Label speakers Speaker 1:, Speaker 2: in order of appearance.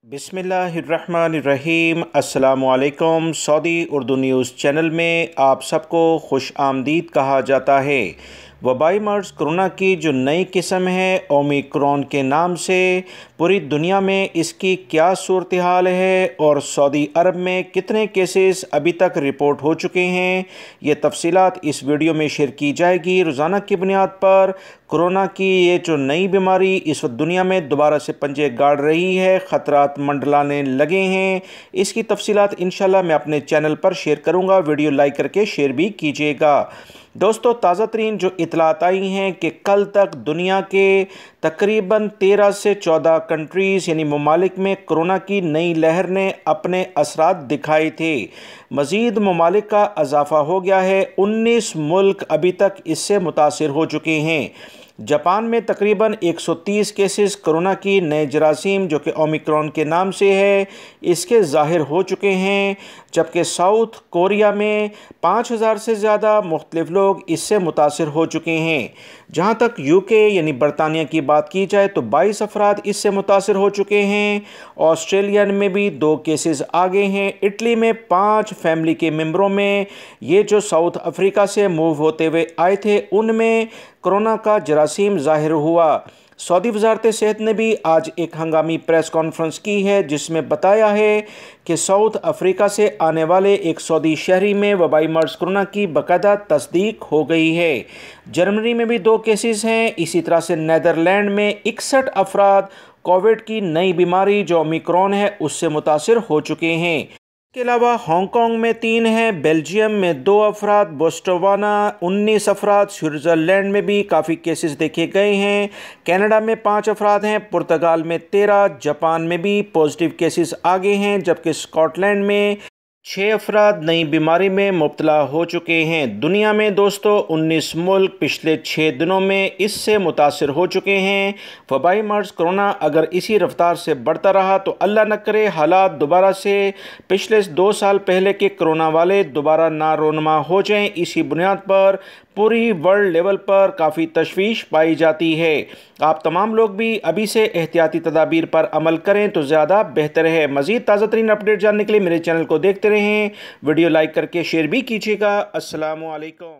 Speaker 1: बिस्मिल्लाहिर्रहमानिर्रहीम। अस्सलामुअलैकुम। Saudi Urdu news channel में आप सबको खुश आमदीद कहा जाता है। वबाई मर्ज़ कोरोना की जो नई किस्म है ओमिक्रॉन के नाम से, पूरी दुनिया में इसकी क्या सूरत हाल है और सऊदी अरब में कितने केसेस अभी तक रिपोर्ट हो चुके हैं, ये तफसीलात इस वीडियो में शेयर की जाएगी। रोज़ाना की बुनियाद पर कोरोना की ये जो नई बीमारी इस वक्त दुनिया में दोबारा से पंजे गाड़ रही है, ख़तरात मंडलाने लगे हैं। इसकी तफसीलात इंशाल्लाह मैं अपने चैनल पर शेयर करूँगा। वीडियो लाइक करके शेयर भी कीजिएगा। दोस्तों, ताज़ा तरीन जो इतलात आई हैं कि कल तक दुनिया के तकरीबन 13 से 14 कंट्रीज़ यानी ममालिक में कोरोना की नई लहर ने अपने असरात दिखाए थे। मज़ीद ममालिक का इजाफ़ा हो गया है। 19 मुल्क अभी तक इससे मुतासिर हो चुके हैं। जापान में तकरीबन 130 केसेस कोरोना की नए जरासीम जो कि ओमिक्रॉन के नाम से है, इसके ज़ाहिर हो चुके हैं, जबकि साउथ कोरिया में 5000 से ज़्यादा मुख्तलिफ लोग इससे मुतासिर हो चुके हैं। जहाँ तक यूके यानी बरतानिया की बात की जाए तो 22 अफराद इससे मुतासिर हो चुके हैं। ऑस्ट्रेलिया में भी 2 केसेस आ गए हैं। इटली में 5 फैमिली के मेंबरों में, ये जो साउथ अफ्रीका से मूव होते हुए आए थे, उनमें कोरोना का जरासीम ज़ाहिर हुआ। सऊदी वज़ारत सेहत ने भी आज एक हंगामी प्रेस कॉन्फ्रेंस की है, जिसमें बताया है कि साउथ अफ्रीका से आने वाले एक सऊदी शहरी में वबाई मर्ज़ कोरोना की बाकायदा तस्दीक हो गई है। जर्मनी में भी 2 केसेस हैं। इसी तरह से नीदरलैंड में 61 अफराद कोविड की नई बीमारी जो ओमिक्रॉन है उससे मुतासिर हो चुके हैं। इसके अलावा हांगकांग में 3 हैं, बेल्जियम में 2 अफराद, बोस्टवाना 19 अफराद, स्विट्ज़रलैंड में भी काफ़ी केसेस देखे गए हैं, कनाडा में 5 अफराद हैं, पुर्तगाल में 13, जापान में भी पॉजिटिव केसेस आ गए हैं, जबकि स्कॉटलैंड में 6 अफराद नई बीमारी में मुब्तला हो चुके हैं। दुनिया में दोस्तों 19 मुल्क पिछले 6 दिनों में इससे मुतासिर हो चुके हैं। वबाई मर्ज़ कोरोना अगर इसी रफ्तार से बढ़ता रहा तो अल्लाह न करे हालात दोबारा से पिछले 2 साल पहले के कोरोना वाले दोबारा ना रोनमा हो जाएं। इसी बुनियाद पर पूरी वर्ल्ड लेवल पर काफ़ी तशवीश पाई जाती है। आप तमाम लोग भी अभी से एहतियाती तदाबीर पर अमल करें तो ज़्यादा बेहतर है। मज़ीद ताज़ा तरीन अपडेट जानने के लिए मेरे चैनल को देखते रहें। वीडियो लाइक करके शेयर भी कीजिएगा। अस्सलामु अलैकुम।